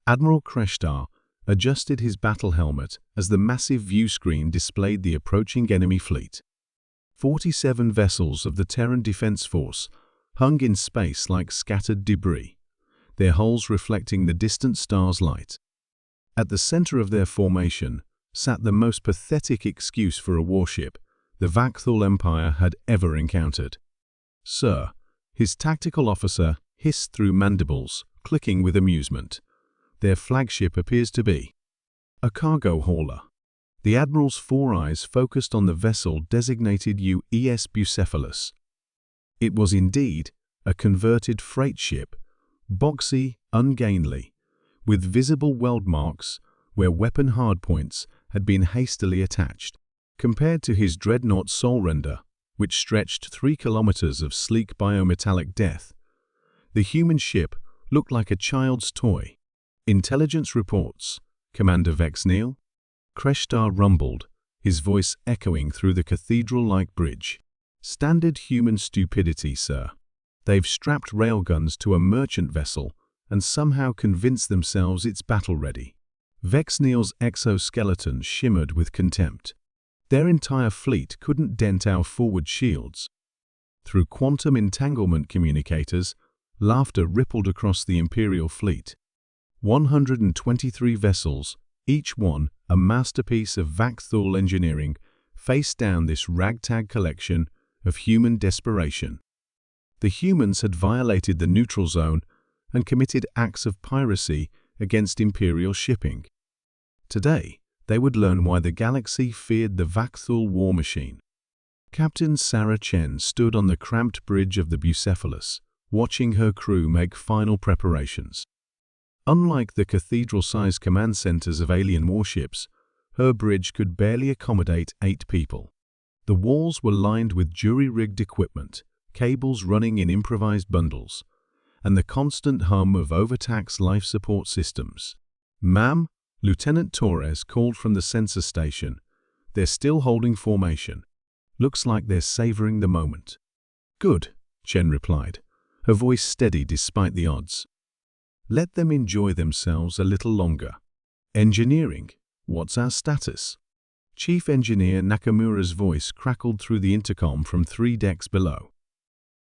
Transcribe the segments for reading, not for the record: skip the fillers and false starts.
Admiral Kreshtar adjusted his battle helmet as the massive view screen displayed the approaching enemy fleet. 47 vessels of the Terran Defense Force hung in space like scattered debris, their hulls reflecting the distant star's light. At the center of their formation sat the most pathetic excuse for a warship the Vakthul Empire had ever encountered. "Sir," his tactical officer hissed through mandibles, clicking with amusement, "their flagship appears to be a cargo hauler." The Admiral's four eyes focused on the vessel designated UES Bucephalus. It was indeed a converted freight ship, boxy, ungainly, with visible weld marks where weapon hardpoints had been hastily attached. Compared to his dreadnought Solrender, which stretched 3 kilometers of sleek biometallic death, the human ship looked like a child's toy. "Intelligence reports, Commander Vexneal," Kreshtar rumbled, his voice echoing through the cathedral-like bridge. "Standard human stupidity, sir. They've strapped railguns to a merchant vessel and somehow convinced themselves it's battle-ready." Vexneal's exoskeleton shimmered with contempt. "Their entire fleet couldn't dent our forward shields." Through quantum entanglement communicators, laughter rippled across the Imperial fleet. 123 vessels, each one a masterpiece of Vakthul engineering, faced down this ragtag collection of human desperation. The humans had violated the neutral zone and committed acts of piracy against Imperial shipping. Today, they would learn why the galaxy feared the Vakthul war machine. Captain Sarah Chen stood on the cramped bridge of the Bucephalus, watching her crew make final preparations. Unlike the cathedral-sized command centers of alien warships, her bridge could barely accommodate 8 people. The walls were lined with jury-rigged equipment, cables running in improvised bundles, and the constant hum of overtaxed life support systems. "Ma'am," Lieutenant Torres called from the sensor station, "they're still holding formation. Looks like they're savoring the moment." "Good," Chen replied, her voice steady despite the odds. "Let them enjoy themselves a little longer. Engineering, what's our status?" Chief Engineer Nakamura's voice crackled through the intercom from 3 decks below.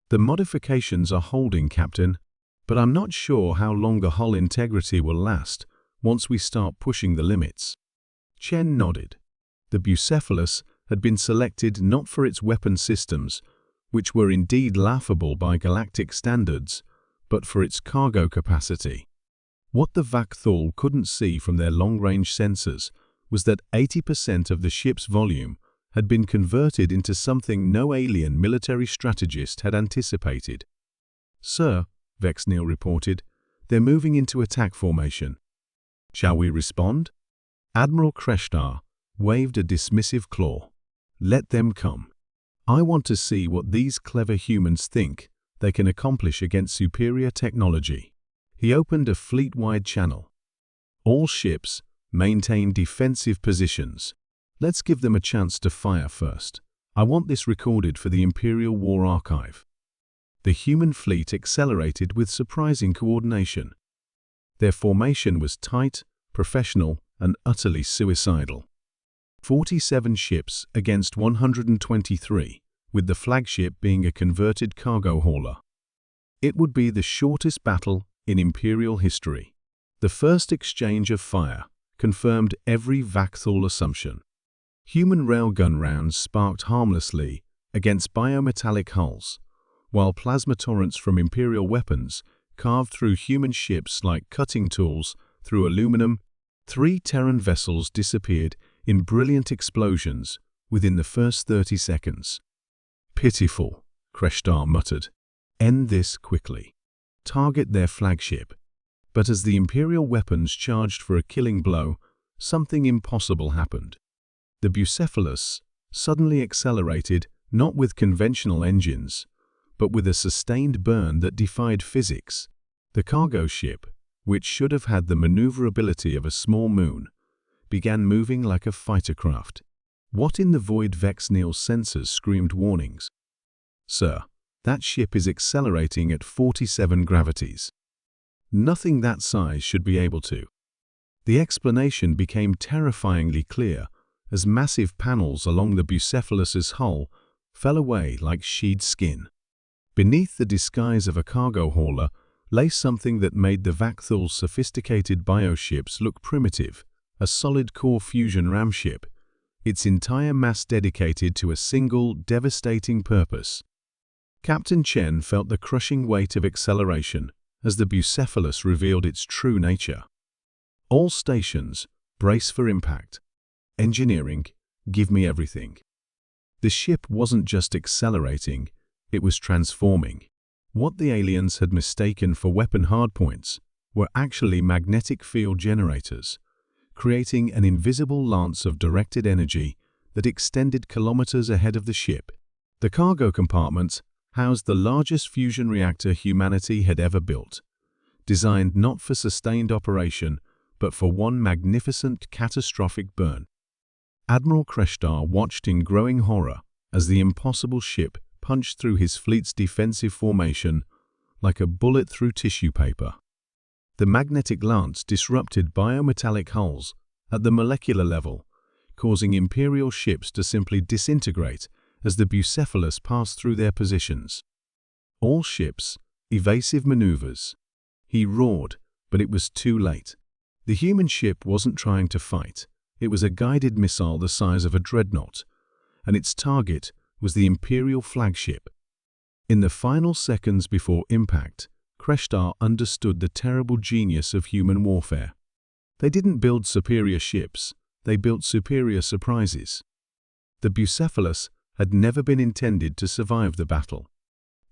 "The modifications are holding, Captain, but I'm not sure how long the hull integrity will last once we start pushing the limits." Chen nodded. The Bucephalus had been selected not for its weapon systems, which were indeed laughable by galactic standards, but for its cargo capacity. What the Vakthul couldn't see from their long-range sensors was that 80% of the ship's volume had been converted into something no alien military strategist had anticipated. "Sir," Vexneal reported, "they're moving into attack formation. Shall we respond?" Admiral Kreshtar waved a dismissive claw. "Let them come. I want to see what these clever humans think they can accomplish against superior technology." He opened a fleet-wide channel. "All ships maintain defensive positions. Let's give them a chance to fire first. I want this recorded for the Imperial War Archive." The human fleet accelerated with surprising coordination. Their formation was tight, professional, and utterly suicidal. 47 ships against 123, with the flagship being a converted cargo hauler. It would be the shortest battle in Imperial history. The first exchange of fire confirmed every Vakthul assumption. Human railgun rounds sparked harmlessly against biometallic hulls, while plasma torrents from Imperial weapons carved through human ships like cutting tools through aluminum. 3 Terran vessels disappeared in brilliant explosions within the first 30 seconds. "Pitiful," Kreshtar muttered. "End this quickly. Target their flagship." But as the Imperial weapons charged for a killing blow, something impossible happened. The Bucephalus suddenly accelerated, not with conventional engines, but with a sustained burn that defied physics. The cargo ship, which should have had the maneuverability of a small moon, began moving like a fighter craft. What in the void? Vexneal's sensors screamed warnings. "Sir, that ship is accelerating at 47 gravities. Nothing that size should be able to." The explanation became terrifyingly clear as massive panels along the Bucephalus's hull fell away like sheared skin. Beneath the disguise of a cargo hauler lay something that made the Vakthul's sophisticated bioships look primitive, a solid-core fusion ramship, its entire mass dedicated to a single, devastating purpose. Captain Chen felt the crushing weight of acceleration as the Bucephalus revealed its true nature. All stations, brace for impact. Engineering, give me everything. The ship wasn't just accelerating, it was transforming. What the aliens had mistaken for weapon hardpoints were actually magnetic field generators, creating an invisible lance of directed energy that extended kilometers ahead of the ship. The cargo compartment housed the largest fusion reactor humanity had ever built, designed not for sustained operation, but for one magnificent catastrophic burn. Admiral Kreshtar watched in growing horror as the impossible ship punched through his fleet's defensive formation like a bullet through tissue paper. The magnetic lance disrupted biometallic hulls at the molecular level, causing Imperial ships to simply disintegrate as the Bucephalus passed through their positions. All ships, evasive maneuvers. He roared, but it was too late. The human ship wasn't trying to fight. It was a guided missile the size of a dreadnought, and its target was the Imperial flagship. In the final seconds before impact, Kreshtar understood the terrible genius of human warfare. They didn't build superior ships, they built superior surprises. The Bucephalus had never been intended to survive the battle.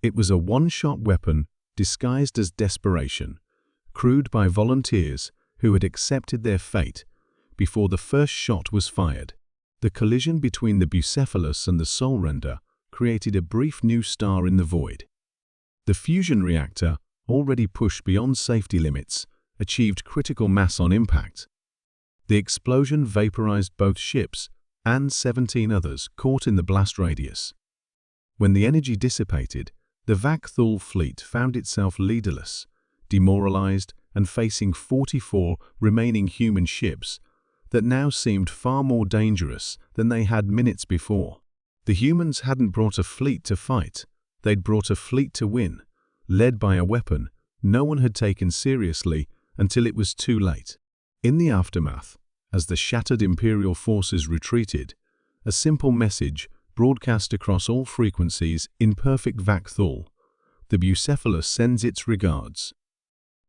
It was a one-shot weapon disguised as desperation, crewed by volunteers who had accepted their fate before the first shot was fired. The collision between the Bucephalus and the Soul Render created a brief new star in the void. The fusion reactor, already pushed beyond safety limits, achieved critical mass on impact. The explosion vaporized both ships and 17 others caught in the blast radius. When the energy dissipated, the Vakthul fleet found itself leaderless, demoralized, and facing 44 remaining human ships that now seemed far more dangerous than they had minutes before. The humans hadn't brought a fleet to fight, they'd brought a fleet to win, led by a weapon no one had taken seriously until it was too late. In the aftermath, as the shattered Imperial forces retreated, a simple message broadcast across all frequencies in perfect Vakthul: the Bucephalus sends its regards.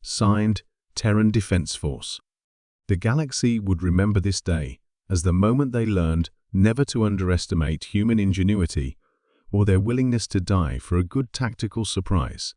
Signed, Terran Defense Force. The galaxy would remember this day as the moment they learned never to underestimate human ingenuity or their willingness to die for a good tactical surprise.